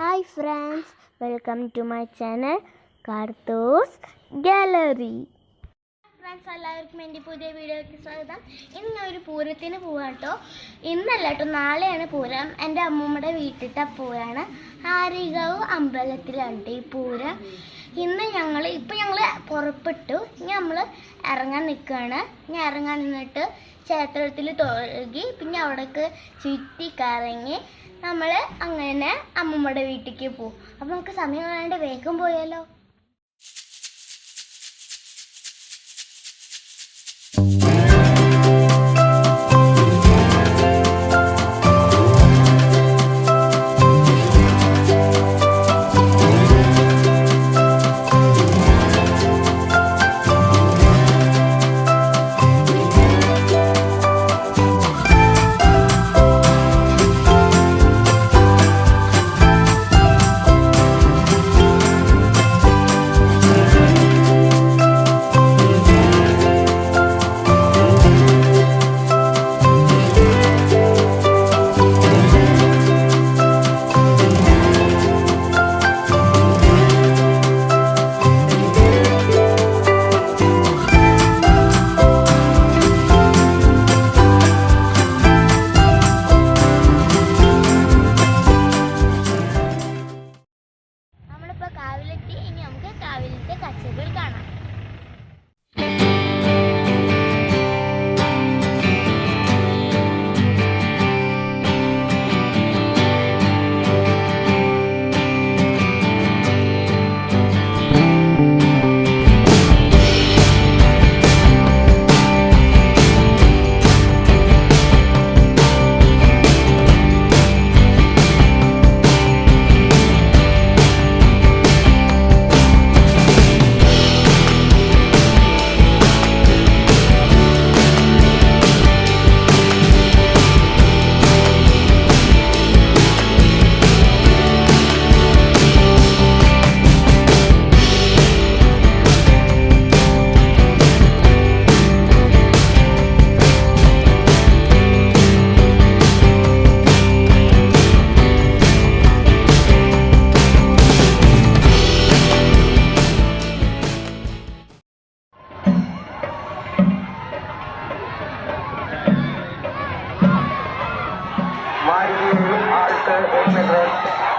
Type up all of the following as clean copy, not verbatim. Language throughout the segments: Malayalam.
Hi friends, welcome to my channel Karthus Gallery. Friends എല്ലാവർക്കും എൻ്റെ പുതിയ വീഡിയോയ്ക്ക് സ്വാഗതം. ഇന്ന് ഞാൻ ഒരു പൂരത്തിന് പോവാണ് കേട്ടോ. ഇന്നല്ല കേട്ടോ, നാളെയാണ് പൂരം. എൻ്റെ അമ്മൂമ്മയുടെ വീട്ടിലത്തെ പൂരമാണ്. ഹാരികാവ് അമ്പലത്തിലാണ് ഈ പൂരം. ഇന്ന് ഞങ്ങൾ പുറപ്പെട്ടു. ഇനി നമ്മൾ ഇറങ്ങാൻ നിൽക്കുകയാണ്. ഇനി ഇറങ്ങാൻ നിന്നിട്ട് ക്ഷേത്രത്തിൽ തൊഴുകി പിന്നെ അവിടേക്ക് ചുറ്റി കറങ്ങി നമ്മൾ അങ്ങനെ അമ്മൂമ്മയുടെ വീട്ടിലേക്ക് പോകും. അപ്പം നമുക്ക് സമയം കളയാണ്ട് വേഗം പോയാലോ. കാവിലെത്തി. ഇനി നമുക്ക് കാവിലത്തെ കാഴ്ചകൾ കാണാം.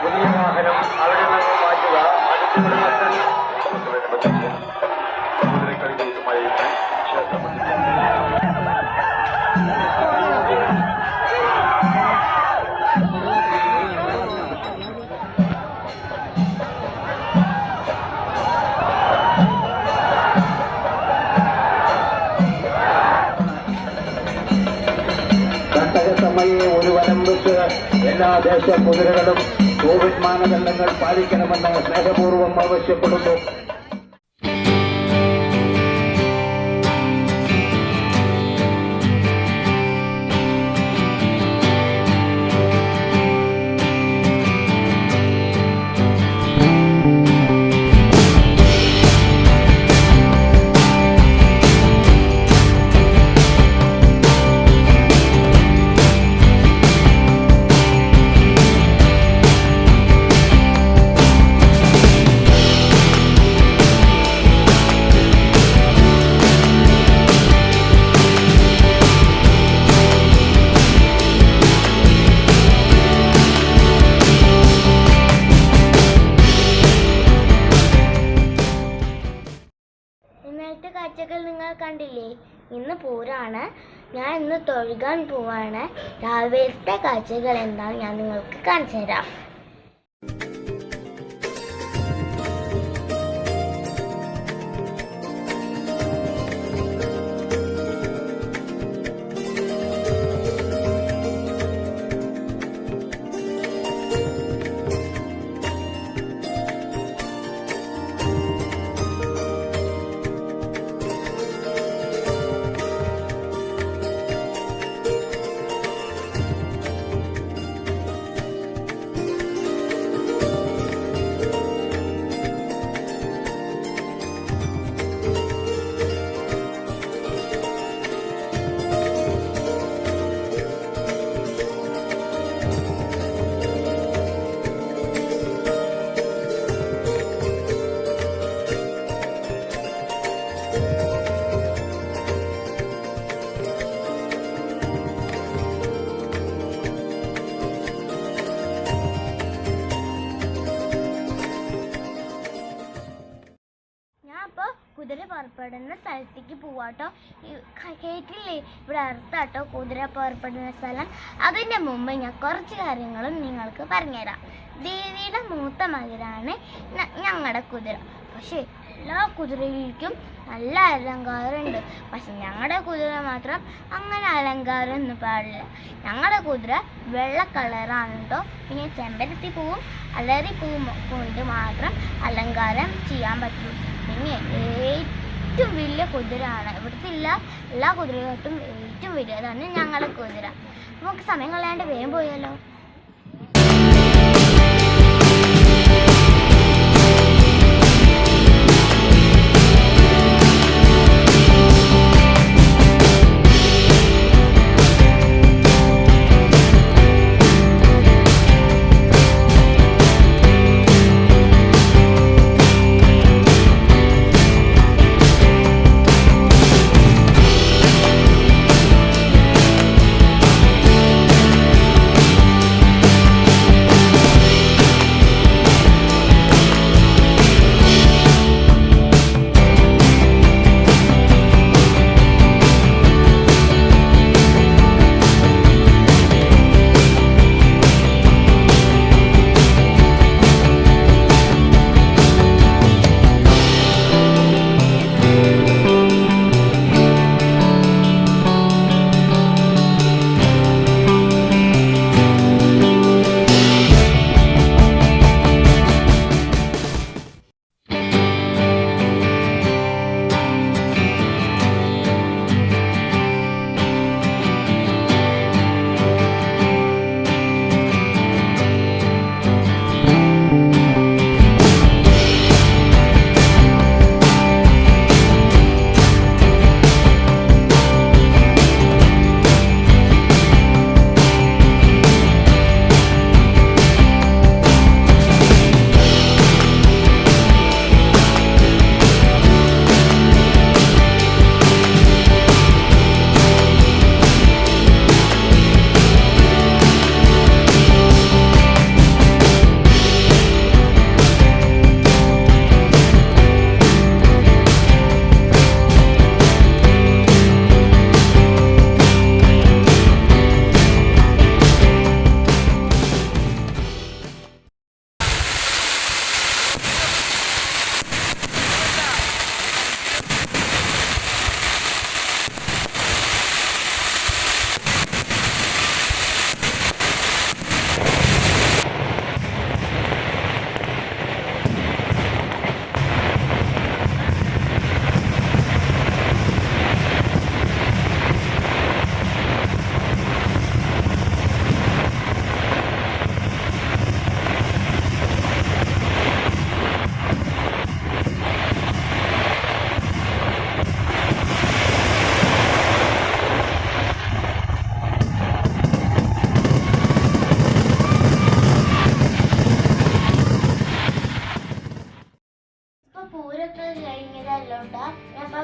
പുതിയ വാഹനം അവിടെ നിന്ന് മാറ്റുക. കുതിരക്കളികളുമായി സമയെ ഒരു വനം വെച്ച് എല്ലാ ദേശ കുതിരകളും കോവിഡ് മാനദണ്ഡങ്ങൾ പാലിക്കണമെന്ന് സ്നേഹപൂർവ്വം ആവശ്യപ്പെടുന്നു. ഇന്നത്തെ കാഴ്ചകൾ നിങ്ങൾ കണ്ടില്ലേ? ഇന്ന് പൂരാണ്. ഞാൻ ഇന്ന് തൊഴുകാൻ പോവാണ്. രാവിലത്തെ കാഴ്ചകൾ എന്താണെന്ന് ഞാൻ നിങ്ങൾക്ക് കാണിച്ചു തരാം. കുതിര പുറപ്പെടുന്ന സ്ഥലത്തേക്ക് പോവാട്ടോ. കേട്ടില്ലേ, ഇവിടെ അടുത്താട്ടോ കുതിര പുറപ്പെടുന്ന സ്ഥലം. അതിൻ്റെ മുമ്പ് ഞാൻ കുറച്ച് കാര്യങ്ങളും നിങ്ങൾക്ക് പറഞ്ഞുതരാം. ദേവിയുടെ മൂത്ത മകനാണ് ഞങ്ങളുടെ കുതിര. പക്ഷേ എല്ലാ കുതിരയിലേക്കും നല്ല അലങ്കാരമുണ്ട്. പക്ഷെ ഞങ്ങളുടെ കുതിര മാത്രം അങ്ങനെ അലങ്കാരമൊന്നും പാടില്ല. ഞങ്ങളുടെ കുതിര വെള്ള കളറാണ് കേട്ടോ. പിന്നെ ചെമ്പരത്തി പൂവും അലറി പൂവും കൊണ്ട് മാത്രം അലങ്കാരം ചെയ്യാൻ പറ്റും. പിന്നെ ഏറ്റവും വലിയ കുതിരയാണ് ഇവിടുത്തെ എല്ലാ കുതിരകൾക്കും ഏറ്റവും വലിയതാണ് ഞങ്ങളുടെ കുതിര. നമുക്ക് സമയം കളയാണ്ട് വേഗം പോയാലോ.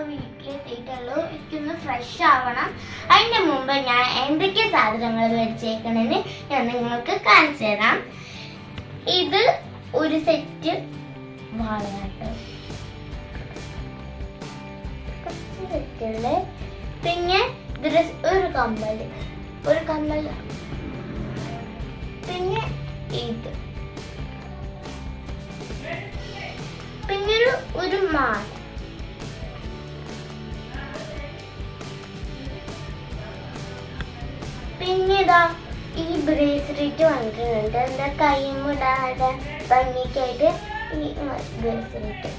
വീട്ടിലെത്തിയിട്ടുള്ളൂ. എനിക്കൊന്ന് ഫ്രഷ് ആവണം. അതിൻ്റെ മുമ്പ് ഞാൻ എന്തൊക്കെ സാധനങ്ങൾ മേടിച്ചേക്കണെന്ന് ഞാൻ നിങ്ങൾക്ക് കാണിച്ചു തരാം. ഇത് ഒരു സെറ്റ് വളയാട്ടോ, കുറച്ച് സെറ്റുകള്. പിന്നെ ഒരു കമ്മൽ, പിന്നെ ഇത്, പിന്നെ ഒരു മാല, പിന്നെ ഇതാ ഈ ബ്രേസ്ലെറ്റ് വന്നിട്ടുണ്ട്. എന്താ കൈമുടാതെ ഭംഗിക്കായിട്ട് ഈ ബ്രേസ്ലെറ്റ്.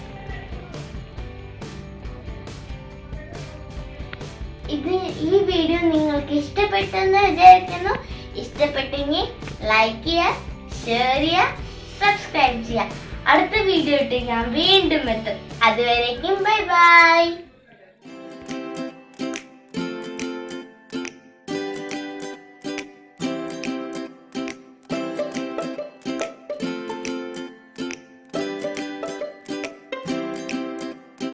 ഈ വീഡിയോ നിങ്ങൾക്ക് ഇഷ്ടപ്പെട്ടെന്ന് വിചാരിക്കുന്നു. ഇഷ്ടപ്പെട്ടെങ്കിൽ ലൈക്ക് ചെയ്യുക, ഷെയർ ചെയ്യുക, സബ്സ്ക്രൈബ് ചെയ്യുക. അടുത്ത വീഡിയോ ഇട്ട് ഞാൻ വീണ്ടും എത്തും. അതുവരേക്കും ബൈ ബൈ.